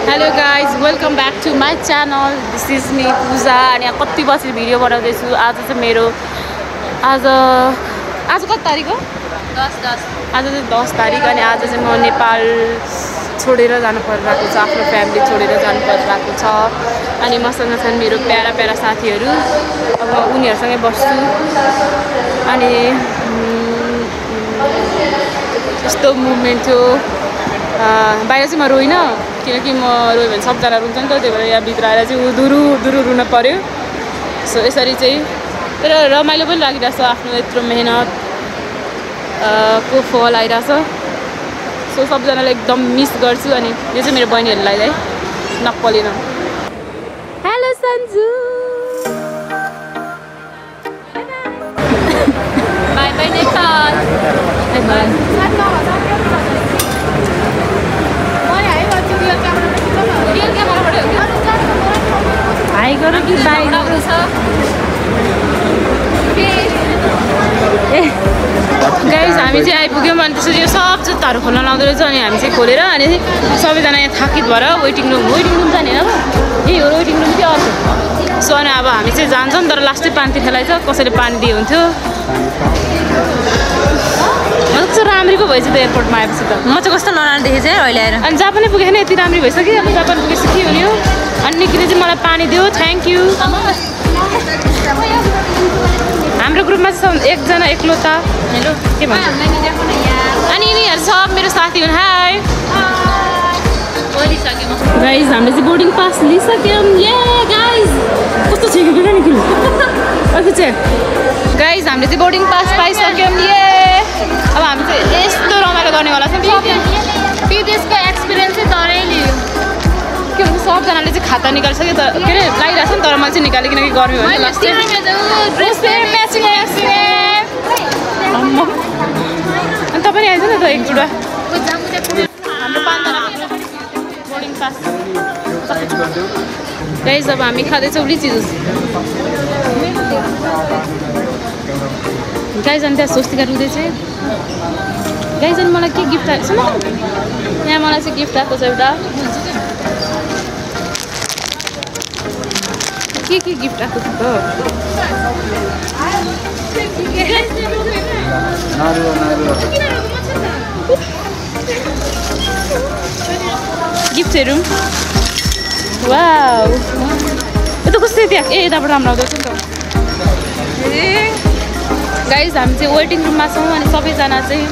Hello guys, welcome back to my channel. This is me Pooja अनि कति बसी video बनाउँदैछु। आज चाहिँ मेरो आज कति तारिख हो? 10 आज चाहिँ 10 तारिख अनि आज चाहिँ म नेपाल छोडेर जानु परिरहेको छ। आफ्नो फ्यामिली छोडेर जानु परिरहेको छ अनि मसँग छन् मेरो प्यारा प्यारा साथीहरू। अब उनीहरुसँगै बस्छु अनि यस्तो मुभमेन्ट थियो। बाहिर चाहिँ म रोइनँ किनकि म रोयो भने सबजना रुन्छ नि त, त्यही भएर यहाँ भित्र आएर चाहिँ दुरु रुन पर्यो। सो यसरी चाहिँ तर रमाइलो पनि लागिरहेछ, आफ्नो यत्रो मेहनत को फल आइरहेछ। सो सबजनालाई एकदम मिस गर्छु अनि यो चाहिँ मेरो बहिनीहरूलाई है नक्कलिन। Hello Sanju, bye bye Nepal. Hi गर कि बाई गाइज हामी चाहिँ आइपुग्यौँ अनि त्यसपछि यो सब जुत्ताहरू खोल्न लाउँदो रहेछ अनि हामी चाहिँ खोलेर अनि सबैजना यहाँ थाकित भएर वेटिङ रुम जाने होइन यही हो वेटिङ रुम चाहिँ अर्को। सो अनि अब हामी चाहिँ जान्छौँ तर लास्टै पानी खेलाइछ, कसैले पानी दिए हुन्थ्यो। म कस्तो राम्री पो भएछ त एयरपोर्टमा आएपछि त। म चाहिँ कस्तो नराम्रो देखेँ चाहिँ अहिले आएर। अनि जापानै पुगेँ नि यति राम्री भइसक्यो। अब जापान पुगेपछि के हुने हो। अनि निकिले चाहिँ मलाई पानी दियो, थ्याङ्क यू। हाम्रो ग्रुपमा चाहिँ एकजना एक्लोता हेलो के भन्छ अनि यिनीहरू सब मेरो साथी हुन्। हाई गाइज, हामीले चाहिँ बोर्डिङ पास लिइसक्यौँ। ए गाइज कस्तो छ कि निकिल गाइज, हामीले चाहिँ बोर्डिङ पास पाइसक्यौँ। ए अब हामी चाहिँ यस्तो रमाइलो गर्नेवाला छौँ। विदेशको एक्सपिरियन्स चाहिँ तरै लियो के भन्छ, सबजनाले चाहिँ खाता निकालिसक्यो त के अरे लागिरहेको छ नि, तर मैले चाहिँ निकालेँ किनकि गर्मी भयो। अनि तपाईँ आइज न त एकचोटा। हाम्रो 5जना बोर्डिङ पास गाइज। अब हामी खाँदैछौँ लिची जुस गाइज। अनि त्यहाँ स्वस्तिका रुँदैछ गाइज। अनि मलाई के गिफ्ट आएको छ न, यहाँ मलाई चाहिँ गिफ्ट आएको छ एउटा। के गिफ्ट आएको छ त गिफ्टहरू। वाउ यो त कस्तो त्यहाँ ए यताबाट राम्रो आउँदैछ नि त। ए गाइज हामी चाहिँ वेटिङ रुममा छौँ अनि सबैजना चाहिँ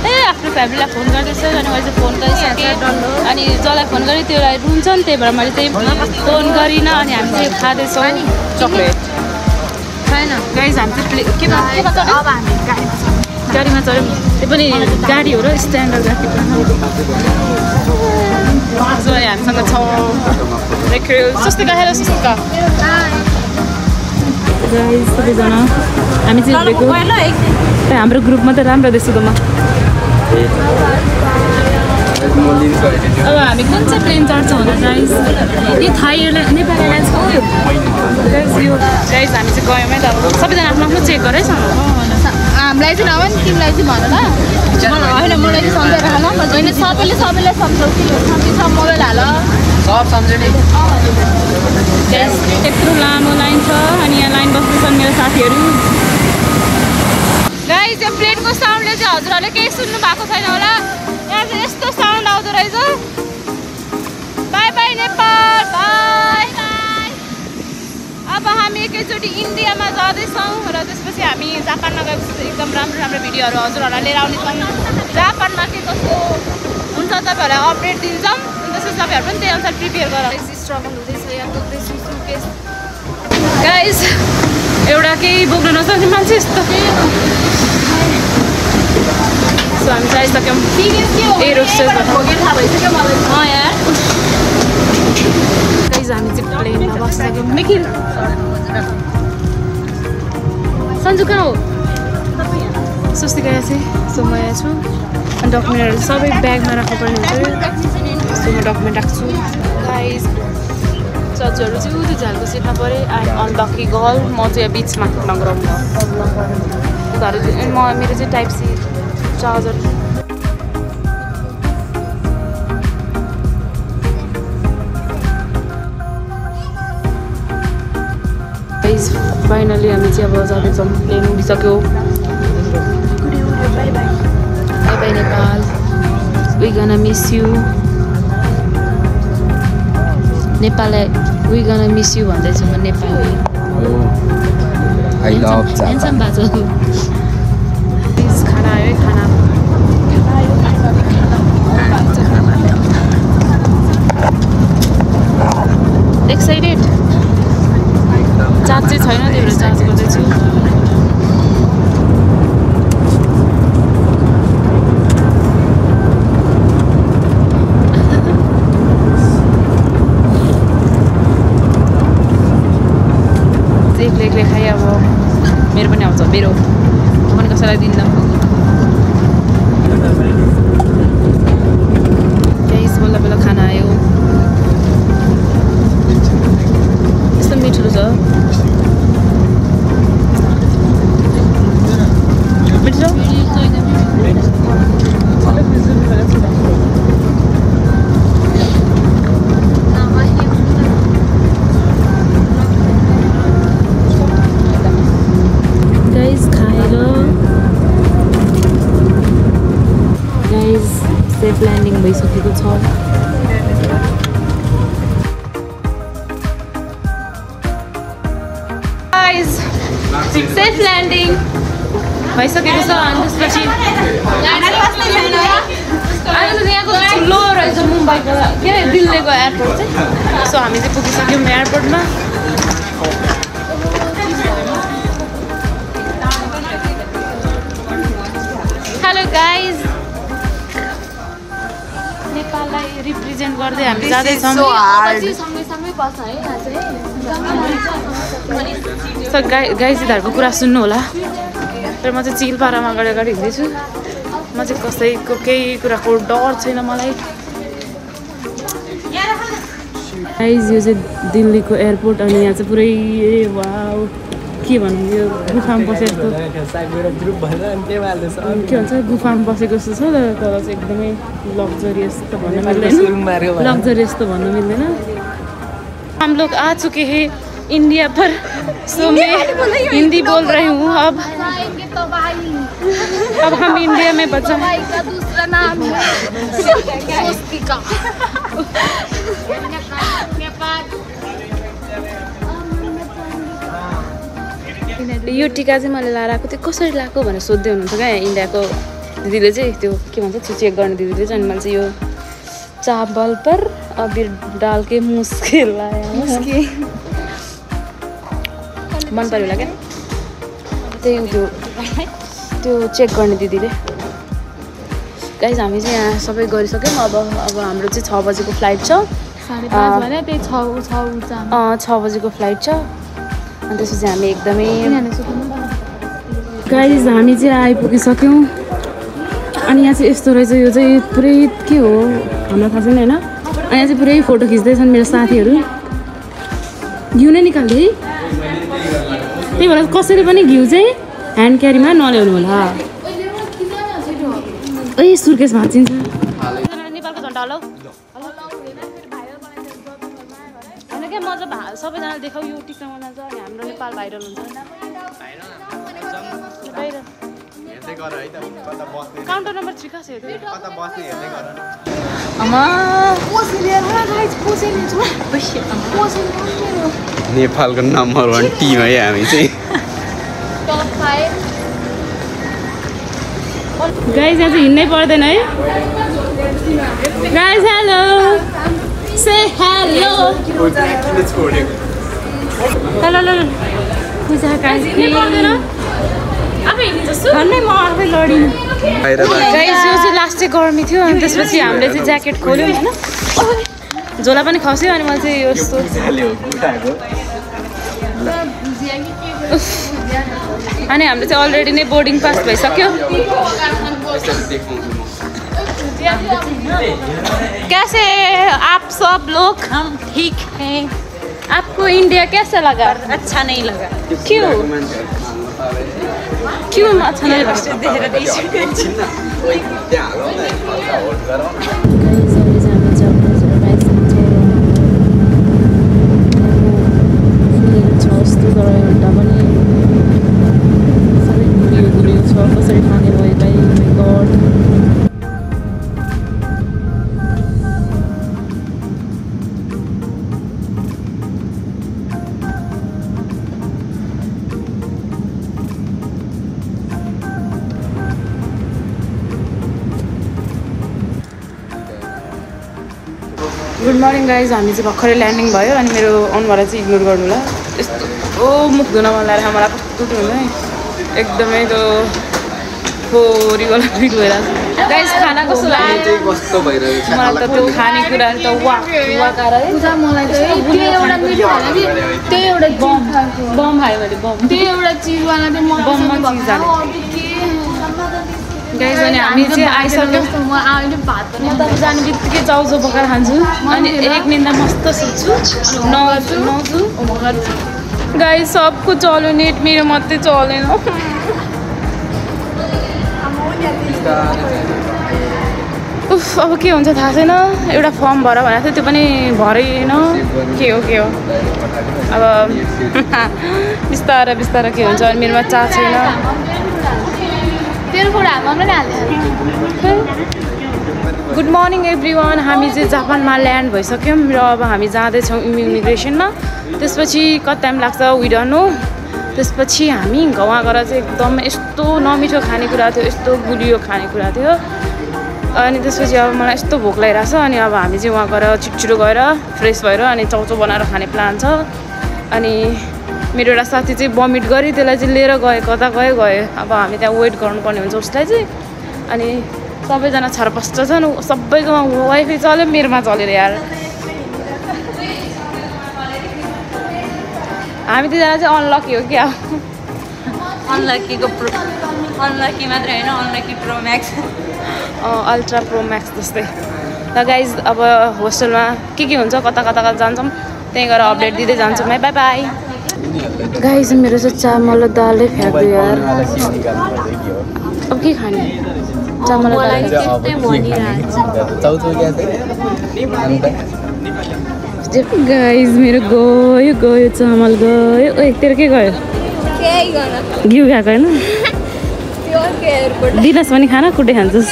आफ्नो फ्यामिलीलाई फोन गर्दैछ अनि मैले चाहिँ फोन गरिसकेँ अनि जसलाई फोन गरेँ त्यसलाई रुन्छ नि, त्यही भएर मैले चाहिँ फोन गरिनँ। अनि हामी चाहिँ खाँदैछौँ चक्लेट छैन गाइज। हामी चाहिँ गाडीमा चढ्यौँ, त्यो पनि गाडी हो र स्ट्यान्डर्ड गाडी। हामीसँग छ स्वस्तिका। हेलो स्वस्तिका गाइज सबैजना हामी चाहिँ उभिएको। हाम्रो ग्रुपमा त राम्रो देख्छु त म। अब हामी कुन चाहिँ प्लेन चढ्छौँ होला गाइज? यो थाई नेपाल एयरलाइन्स हो यो गाइज। हामी चाहिँ गयौँ है त। सबैजना आफ्नो आफ्नो चेक गरेछ। हामीलाई चाहिँ नभए नि तिमीलाई चाहिँ भन ल। होइन मलाई चाहिँ सम्झाएर हाल। होइन सबैले सम्झाउ कि सब मोबाइल हाल सब सम्झ्यो नि। यत्रो लामो लाइन छ अनि यहाँ लाइन बस्दैछन् मेरो साथीहरू। गाइज यो प्लेनको साउन्डले चाहिँ हजुरहरूले केही सुन्नु भएको छैन होला। यहाँ चाहिँ यस्तो साउन्ड आउँदो रहेछ। By bye Nepal, by by. अब हामी एकैचोटि इन्डियामा जाँदैछौँ र त्यसपछि हामी जापानमा गएपछि एकदम राम्रो राम्रो भिडियोहरू हजुरहरूलाई लिएर आउनेछौँ। जापानमा के कस्तो हुन्छ तपाईँहरूलाई अपडेट दिन्छौँ। त्यसपछि तपाईँहरू पनि त्यही अनुसार प्रिपेयर गरेर स्ट्रगल हुँदैछ। यहाँ बोक्दैछु सुटकेस गाइज। एउटा केही बोक्नु नसक्ने मान्छे यस्तो। सो हामी चाहिँ आइसक्यौँ एरोस्टेसबाट। यार गाइज हामी चाहिँ प्लेनमा बसिसक्यौँ। निखिल सन्जु कहाँ हो? स्वस्तिका यहाँ चाहिँ। सो म यहाँ छु अनि डकुमेन्टहरू सबै ब्यागमा राख्नुपर्ने हुन्छ। सो म डकुमेन्ट राख्छु गाइज। जजहरू चाहिँ उयो झालको सिटमा पऱ्यो। I unlucky girl. म चाहिँ यहाँ बिचमा नगराउनु। उनीहरू चाहिँ मेरो चाहिँ टाइप सी चार्जर फाइनली हामी चाहिँ अब जाँदैछौँ प्लेन उडिसक्यो bye bye Nepal we gonna miss you नेपाललाई वी गना मिस यु भन्दैछु म Nepali I love Japan. Handsome बाजो खाना आयो है खाना एक्साइटेड चार्ज चाहिँ छैन त्यही भएर चार्ज गर्दैछु एक्लै खाएँ अब मेरो पनि आउँछ मेरो म पनि कसैलाई दिन्न गाइस बल्ल बल्ल खाना आयो यस्तो मिठो छ मिठो सेफ ल्यान्डिङ भइसकेको छ गाइस सेफ ल्यान्डिङ भइसकेको छ अनि त्यसपछि यहाँको ठुलो रहेछ मुम्बईको के अरे दिल्लीको एयरपोर्ट चाहिँ सो हामी चाहिँ पुगिसक्यौँ एयरपोर्टमा हेलो गाइस नेपाललाई रिप्रेजेन्ट गर्दै हामी जाँदैछौँ गाइजहरूको कुरा सुन्नु होला तर म चाहिँ चिलपारामा अगाडि अगाडि हिँड्दैछु म चाहिँ कसैको केही कुराको डर छैन मलाई गाइज यो चाहिँ दिल्लीको एयरपोर्ट अनि यहाँ चाहिँ पुरै वाउ के भन्नु यो गुफामा बसेको के भन्छ गुफामा बसेको जस्तो छ तर चाहिँ एकदमै लग्जरियस त भन्नु मिल्दैन लग्जरियस त भन्नु मिल्दैन हम लोग आ चुके हैं इंडिया पर सो मैं हिंदी बोल रही हूँ अब हम इंडिया में बचा का दूसरा नाम है यो टिका चाहिँ मैले लाएर आएको थिएँ कसरी लगाएको भनेर सोध्दै हुनुहुन्छ क्या इन्डियाको दिदीले चाहिँ त्यो के भन्छ चेक गर्ने दिदीले चाहिँ अनि मैले चाहिँ यो चावल पर अबिर डाल के मुस्किल लाया मुस्किल मन पर्यो होला क्या त्यही त्यो चेक गर्ने दिदीले गाइस हामी चाहिँ यहाँ सबै गरिसक्यौँ अब हाम्रो चाहिँ 6 बजेको फ्लाइट छ 6 बजेको फ्लाइट छ अनि त्यसपछि हामी एकदमै गाइस हामी चाहिँ आइपुगिसक्यौँ अनि यहाँ चाहिँ यस्तो रहेछ यो चाहिँ पुरै के हो हामीलाई थाहा छैन होइन अनि यहाँ चाहिँ पुरै फोटो खिच्दैछन् मेरो साथीहरू घिउ नै निकाल्दै है त्यही भएर कसैले पनि घिउ चाहिँ ह्यान्ड क्यारीमा नल्याउनु होला ए सुर्केस भाँचिन्छ नेपालको झन्डा हलो होइन क्या म चाहिँ सबैजना देखाउ यो टिकटकमा जान्छ अनि हाम्रो नेपाल भाइरल हुन्छ काउन्टर नम्बर 3 कहाँ छ नेपालको नम्बर 1 टिम है हामी चाहिँ गाइस यहाँ चाहिँ हिँड्नै पर्दैन है गाइस हेलो से हेलो हेलो पूजा गाइस भन्नै म आफै लडिनु गाइस यो चाहिँ लास्ट चाहिँ गर्मी थियो अनि त्यसपछि हामीले चाहिँ ज्याकेट खोल्यौँ होइन झोला पनि खस्यो अनि मैले चाहिँ यो यस्तो अनि हाम्रो चाहिँ अलरेडी नै बोर्डिङ पास भइसक्यो कैसे आप सब लोग हम ठीक हैं। आपको इंडिया कैसा लगा अच्छा नहीं लगा। क्यों क्यों माछा नै बस्छ देखेर कसरी खाने भयो भाइ गड गुड मर्निङ गाइज हामी चाहिँ भर्खरै ल्यान्डिङ भयो अनि मेरो अनुहारलाई चाहिँ इग्नोर गर्नु होला यस्तो मुख धुन मन लागेर मलाई कस्तो हुन्छ नि एकदमै त्यो फोरीवाला फिल भइरहेको छ गाइज खाना कस्तो लाग्यो मलाई त त्यो खानेकुराहरू त वाकार है मलाई त त्यो एउटा मिठो होला नि त्यो एउटा बम खायो भने बम त्यो एउटा चिजवाला चाहिँ बममा चिज हाल्यो गाइज अनि हामी चाहिँ आइसक्यौँ म तब जाने बित्तिकै चाउचाउ पकाएर खान्छु अनि एक निन्दा मस्त सुत्छु नुहाउँछु गाइज सबको चल्यो नेट मेरो मात्रै चलेन उफ अब के हुन्छ थाहा छैन एउटा फर्म भर भनेको थियो त्यो पनि भरेन के हो अब बिस्तारै बिस्तारै के हुन्छ अनि मेरोमा चाह छैन गुड मर्निङ एभ्रिवान हामी चाहिँ जापानमा ल्यान्ड भइसक्यौँ र अब हामी जाँदैछौँ इमिग्रेसनमा त्यसपछि कति टाइम लाग्छ वी डोन्ट नो त्यसपछि हामी वहाँ गएर चाहिँ एकदम यस्तो नमिठो खानेकुरा थियो यस्तो गुलियो खानेकुरा थियो अनि त्यसपछि अब मलाई यस्तो भोक लागिरहेको छ अनि अब हामी चाहिँ वहाँ गएर छिटो गएर फ्रेस भएर अनि चाउचाउ बनाएर खाने प्लान छ अनि मेरो एउटा साथी चाहिँ भमिट गरी त्यसलाई चाहिँ लिएर गयो कता गयो अब हामी त्यहाँ वेट गर्नुपर्ने हुन्छ उसलाई चाहिँ अनि सबैजना छरपस्ट छन् सबैकोमा वाइफाई चल्यो मेरोमा चलेर यार हामी दुईजना चाहिँ अनलकी हो क्या अनलकी मात्रै होइन unlucky pro Max ultra pro Max जस्तै र गाइज अब होस्टेलमा के हुन्छ कता जान्छौँ त्यहीँ गएर अपडेट दिँदै जान्छौँ है बाई बाई गाइज मेरो चाहिँ चामल र दालै फ्याँक्यो यार अब के खाने चामल र दाल गाइज मेरो गयो चामल गयो ओ तेरो के गयो घिउ खाएको होइन दिनुहोस् भने खाना कुटे खान्छस्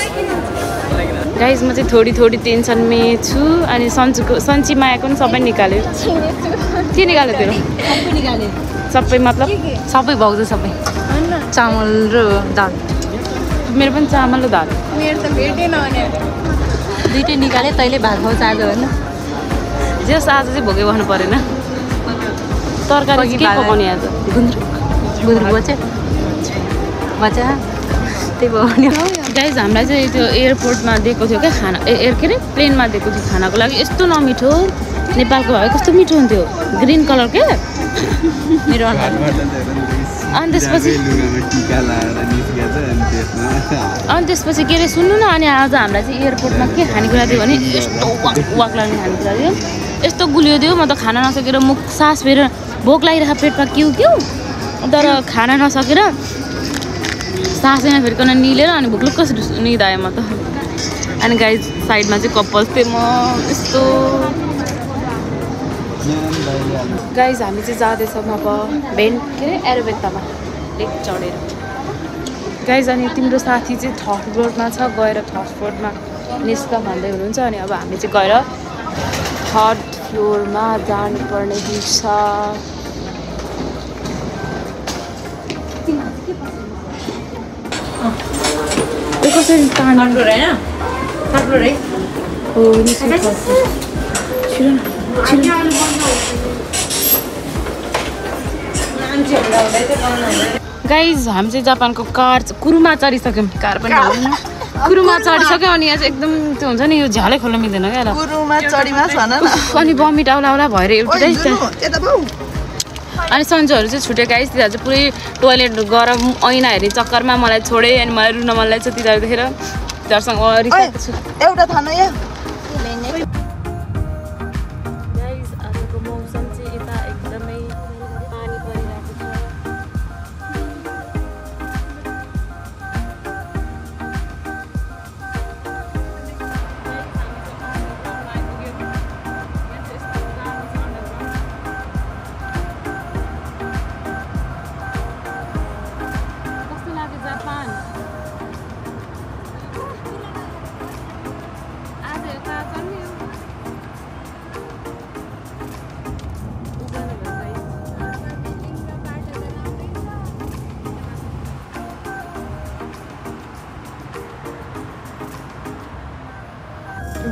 गाइज म चाहिँ थोडी टेन्सनमै छु अनि सन्ची मायाको पनि सबै निकाल्यो के निकाल्यो तेरो सबै मतलब सबै भाउजू सबै चामल र दाल मेरो पनि चामल र दाल दुइटै निकाले तैँले भात खुवाउँछ आज होइन जस आज चाहिँ भोकै बस्नु परेन तरकारी के पकाउने आज गुन्द्रुक बच्चा त्यही पकाउने गाइज हामीलाई चाहिँ त्यो एयरपोर्टमा दिएको थियो क्या खाना के अरे प्लेनमा दिएको थियो खानाको लागि यस्तो नमिठो नेपालको भए कस्तो मिठो हुन्थ्यो ग्रिन कलर क्या मेरो अनि त्यसपछि के अरे सुन्नु न अनि आज हामीलाई चाहिँ एयरपोर्टमा के खानेकुरा थियो भने यस्तो वाक लाग्ने खानेकुरा थियो यस्तो गुलियो थियो म त खाना नसकेर मुख सास फेर भोक लागिरहेको पेटमा क्यु तर खाना नसकेर सासै नफेरिकन निलेर अनि भुक्लुक्क निदाएँ म त अनि गाइज साइडमा चाहिँ कपल्स थिएँ म यस्तो गाइज हामी चाहिँ जाँदैछौँ अब भेन्ट के अरे एरोबेक्तामा लेक चढेर गाइज अनि तिम्रो साथी चाहिँ थर्ड फ्लोरमा छ गएर थर्ड फ्लोरमा निस्क भन्दै हुनुहुन्छ अनि अब हामी चाहिँ गएर थर्ड फ्लोरमा जानुपर्ने छ कसरी गाइज हामी चाहिँ जापानको कार कुरुमा चढिसक्यौँ कार पनि कुरुमा चढिसक्यौँ अनि यहाँ चाहिँ एकदम त्यो हुन्छ नि यो झ्यालै खोल्न मिल्दैन क्या अनि बमिट आउला भएर एउटै अनि सन्चोहरू चाहिँ छुट्यो गाइस तिनीहरू चाहिँ पुरै टोइलेट गएर ऐना हेर्ने चक्करमा मलाई छोडे अनि मलाई रुन मन लाग्छ तिनीहरू देखेर तिनीहरूसँग रिसाएको छु एउटा थाहा नयाँ गाइस आजको मौसम चाहिँ यता एकदमै पानी परिरहेको छ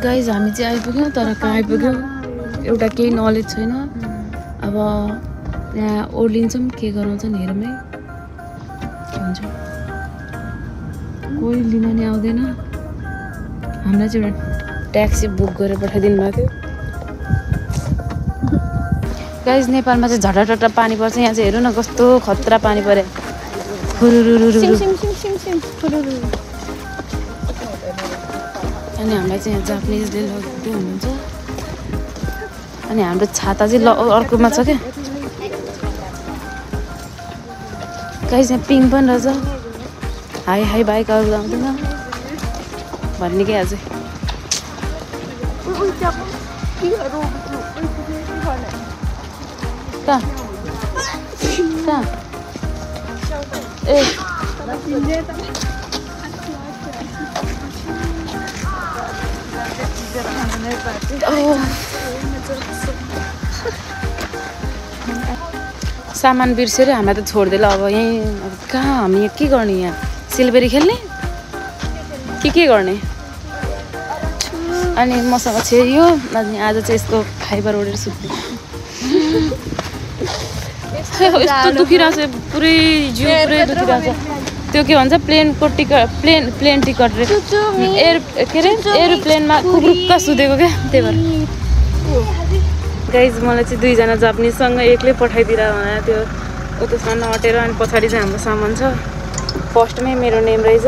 गाइज हामी चाहिँ आइपुग्यौँ तर कहाँ आइपुग्यौँ एउटा केही नलेज छैन अब यहाँ ओर्लिन्छौँ के गराउँछन् हेरौँ है के हुन्छ कोही लिन नि आउँदैन हामीलाई चाहिँ एउटा ट्याक्सी बुक गरेर पठाइदिनु भएको थियो गाइज नेपालमा चाहिँ झटाटटा पानी पर्छ यहाँ चाहिँ हेर्नु न कस्तो खतरा पानी पऱ्यो अनि हामीलाई चाहिँ यहाँ जापानिजले लगिदिँदै हुनुहुन्छ अनि हाम्रो छाता चाहिँ अर्कोमा छ क्या गाइज यहाँ पिङ पनि रहेछ हाई हाई बाइकहरू आउँदैन भन्ने क्या अझै कहाँ ए सामान बिर्सेर हामीलाई त छोडिदिएला अब यहीँ अब कहाँ हामी यहाँ के गर्ने यहाँ सिलबेरी खेल्ने के गर्ने अनि मसँग छेरियो अनि आज चाहिँ यसको फाइबर ओढेर सुत्ने यस्तो दुखिरहेको छ पुरै जिउ पुरै दुखिरहेको छ त्यो के भन्छ प्लेनको टिकट प्लेन टिकट रे के अरे एरोप्लेनमा कुकुरुक्क सुतेको क्या त्यही भएर गाइज मलाई चाहिँ दुईजना जापानिजसँग एक्लै पठाइदिएर भने त्यो उतोसँग नअटेर अनि पछाडि चाहिँ हाम्रो सामान छ फर्स्टमै मेरो नेम रहेछ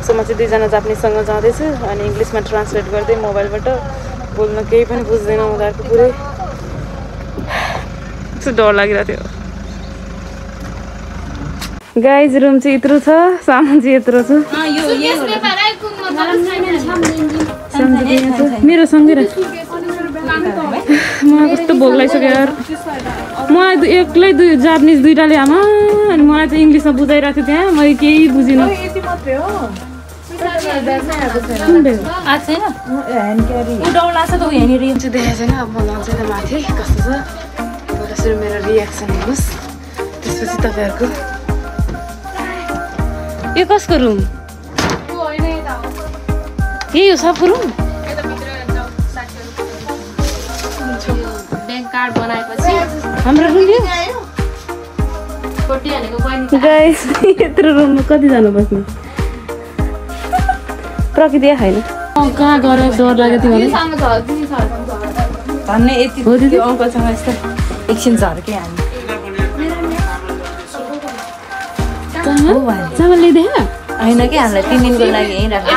सो म चाहिँ दुईजना जापानिजसँग जाँदैछु अनि इङ्ग्लिसमा ट्रान्सलेट गर्दै मोबाइलबाट बोल्न केही पनि बुझ्दैन उनीहरूको पुरै यस्तो डर लागिरहेको थियो गाइज रुम चाहिँ यत्रो छ सामान चाहिँ यत्रो छ मेरो सँगै र मलाई कस्तो भोक लागिसक्यो यार मलाई एक्लै जापानिज दुइटाले आमा अनि मलाई चाहिँ इङ्ग्लिसमा बुझाइरहेको थियो त्यहाँ मैले केही बुझिनँ देखाएको छैन अब म लान्छु त माथि कस्तो छ मेरो रियाक्सन हेर्नुहोस् त्यसपछि तपाईँहरूको यो कसको रुम यही हो सबको रुम ब्याङ्क कार्ड बनाएपछि हाम्रो रुम गाइस यत्रो रुममा कतिजना बस्ने प्रकृति छैन कहाँ गएर डर लाग्यो तिमीलाई भन्ने यति अङ्कलसँग यस्तो एकछिन झर्के हामी चामल ल्याइदिए होइन कि हामीलाई 3 दिनको लागि यहीँ राख्नु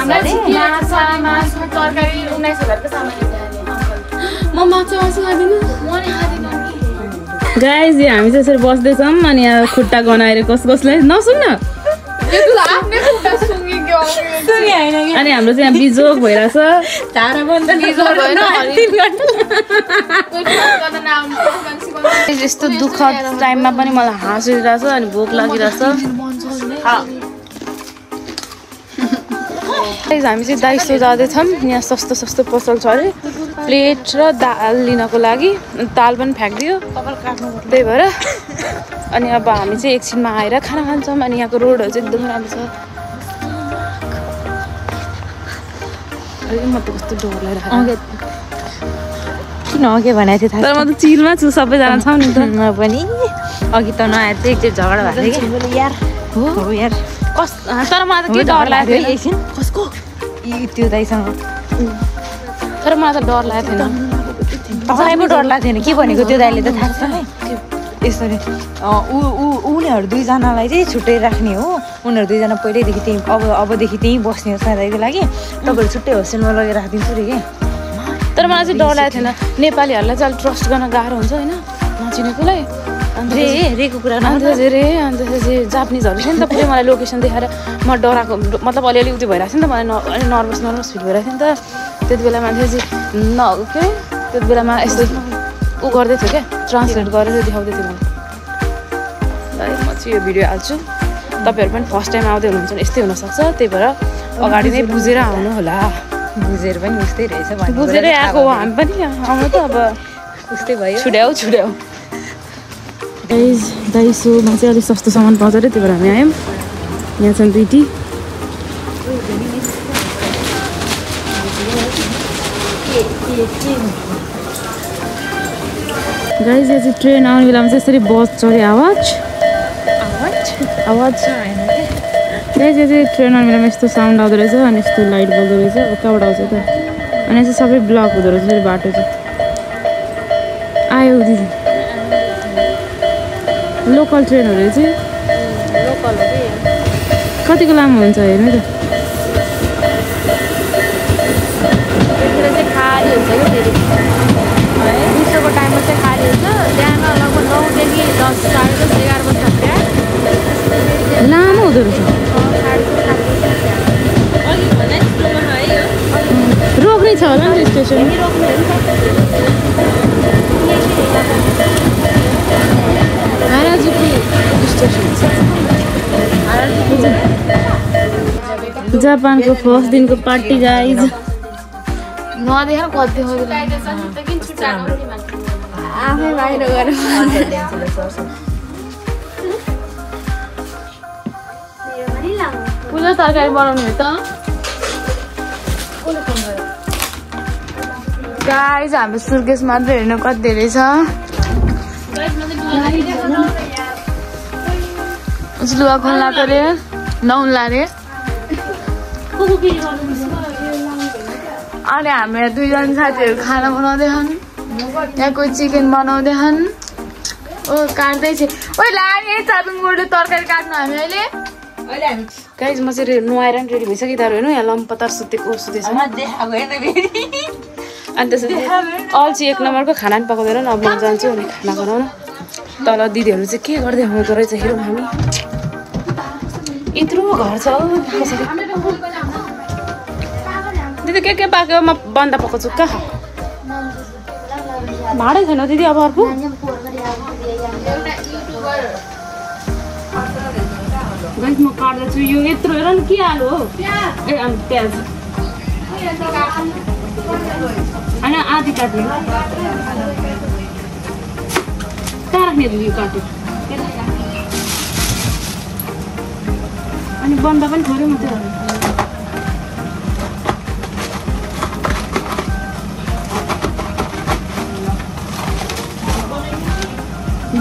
गाइज हामी चाहिँ यसरी बस्दैछौँ अनि यहाँ खुट्टा गनाएर कसलाई नसुन्न अनि हाम्रो चाहिँ यहाँ बिजोग भइरहेछ यस्तो दुःख टाइममा पनि मलाई हाँस उठिरहेछ अनि भोक लागिरहेछ हामी चाहिँ दाइसो जाँदैछौँ यहाँ सस्तो सस्तो पसल छ अरे प्लेट र दाल लिनको लागि दाल पनि फ्याँकिदियो त्यही भएर अनि अब हामी चाहिँ एकछिनमा आएर खाना खान्छौँ अनि यहाँको रोडहरू चाहिँ एकदम राम्रो छ म त कस्तो डर लागिरहेको किन अघि भनेको थिएँ तर म त चिरमा छु सबैजना छौँ नि त म पनि अघि त नआएर चाहिँ एकचोटि झगडा भएको थियो कि यार हो यार कस तर मलाई त के डर लागेको थियो एकछिन कसको त्यो दाइसँग तर मलाई त डर लागेको थिएन तपाईँलाई पो डर लाग्थेन के भनेको त्यो दाइले त थाहा छ है यसरी उनीहरू दुईजनालाई चाहिँ छुट्टै राख्ने हो उनीहरू दुईजना पहिल्यैदेखि त्यहीँ अबदेखि त्यहीँ बस्ने हो सधैँको लागि तपाईँहरू छुट्टै होस्टेलमा लगेर राखिदिन्छु अरे क्या तर मलाई चाहिँ डर लागेको थिएन नेपालीहरूलाई चाहिँ अलिक ट्रस्ट गर्न गाह्रो हुन्छ होइन नचिनेकोलाई अन्त रेको कुरा अन्त चाहिँ जापानिजहरू थियो नि त पुरै मलाई लोकेसन देखाएर म डराएको मतलब अलिअलि उयो भइरहेको थियो नि त मलाई अलि नर्भस फिल भइरहेको थियो नि त त्यति बेला मान्छे चाहिँ के त्यति बेलामा यस्तो ऊ गर्दै थियो क्या ट्रान्सलेट गरेर देखाउँदै थियो मलाई म चाहिँ यो भिडियो हाल्छु तपाईँहरू पनि फर्स्ट टाइम आउँदै हुनुहुन्छ भने यस्तै हुनसक्छ त्यही भएर अगाडि नै बुझेर आउनु होला बुझेर पनि उस्तै रहेछ बुझेरै आएको हो हामी पनि आउनु त अब उस्तै भयो छुट्याउ दाइसोमा चाहिँ अलिक सस्तो सामान पाउँछ अरे त्यही भएर हामी आयौँ यहाँ छन् दुईटी गाइस यो चाहिँ ट्रेन आउने बेलामा चाहिँ यसरी बस चढ्यो आवाज गाइस यो चाहिँ ट्रेन आउने बेलामा यस्तो साउन्ड आउँदो रहेछ अनि यस्तो लाइट बल्दो रहेछ अब कहाँबाट आउँछ त अनि यसो सबै ब्लक हुँदो रहेछ फेरि बाटो चाहिँ आयो दिदी लोकल ट्रेनहरू चाहिँ कतिको लामो हुन्छ हेर्नु त खाली हुन्छ कि फेरि दिउँसोको टाइममा चाहिँ खाली हुन्छ बिहान लगभग 9 देखि 10 साढे 10 11 बजीसम्म लामो हुँदो रहेछ रोक्नै छ होला नि स्टेसन जापानको फर्स्ट दिनको पार्टी गाइज नदेखेर कति आफै बाहिर गएर पूजा तरकारी बनाउने हो त गाइज हाम्रो सुर्केस मात्र हेर्नु कति धेरै छ लुगा खोल्ला अरे नहुन्ला अरे अनि हाम्रो दुईजना साथीहरू खाना बनाउँदैछन् यहाँ कोही चिकन बनाउँदैछन् ओ काट्दैछ ओ लाने चादुङबाट तरकारी काट्नु हामी अहिले गाइज म चाहिँ नुहाएर नि रेडी भइसकेँ तर हेर्नु यहाँ लम्पतार सुतेको सुतेछ अनि त्यसपछि अल्छी 1 नम्बरको खाना पनि पकाउँदैन अब म जान्छु अनि खाना बनाउन तल दिदीहरू चाहिँ के गर्दै हुँदो रहेछ हेरौँ हामी यत्रो घर छ दिदी के पाक्यो म बन्द पकाउँछु कहाँ भाडै छैन दिदी अब अर्को गाइस म काट्दैछु यो यत्रो हेर नि के हाल्यो हो ए अनि प्याज होइन आधी काट्ने कहाँ राख्ने दिदी यो काट्यो अनि बन्द पनि थोरै मात्रै हो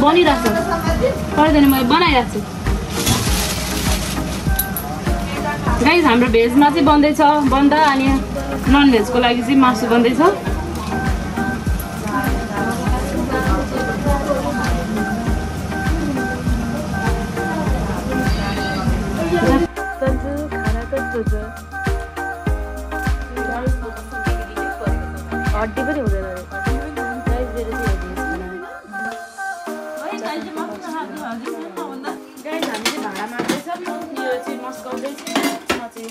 बनिरहेको छ पर्दैन मैले बनाइरहेको छु गाइस हाम्रो भेजमा चाहिँ बन्दैछ बन्द अनि नन भेजको लागि चाहिँ मासु बन्दैछ हड्डी पनि हुँदैन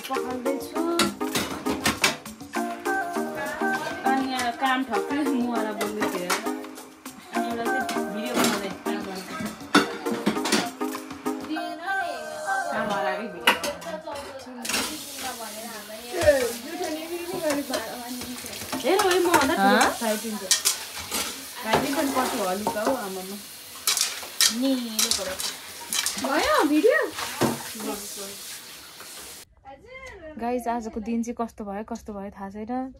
पकाउँदैछु अनि यहाँ काम ठक्कै मुवाला बोल्दैछु अनि एउटा चाहिँ भिडियो बनाउँदै गाइस आजको दिन चाहिँ कस्तो भयो थाहा छैन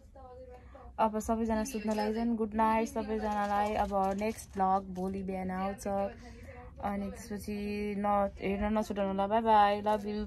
अब सबैजना सुत्न लागिन्छन् गुड नाइट सबैजनालाई अब नेक्स्ट भ्लग भोलि बिहान आउँछ अनि त्यसपछि हेर्न नछुटाउनु ल बाई बाई लभ यु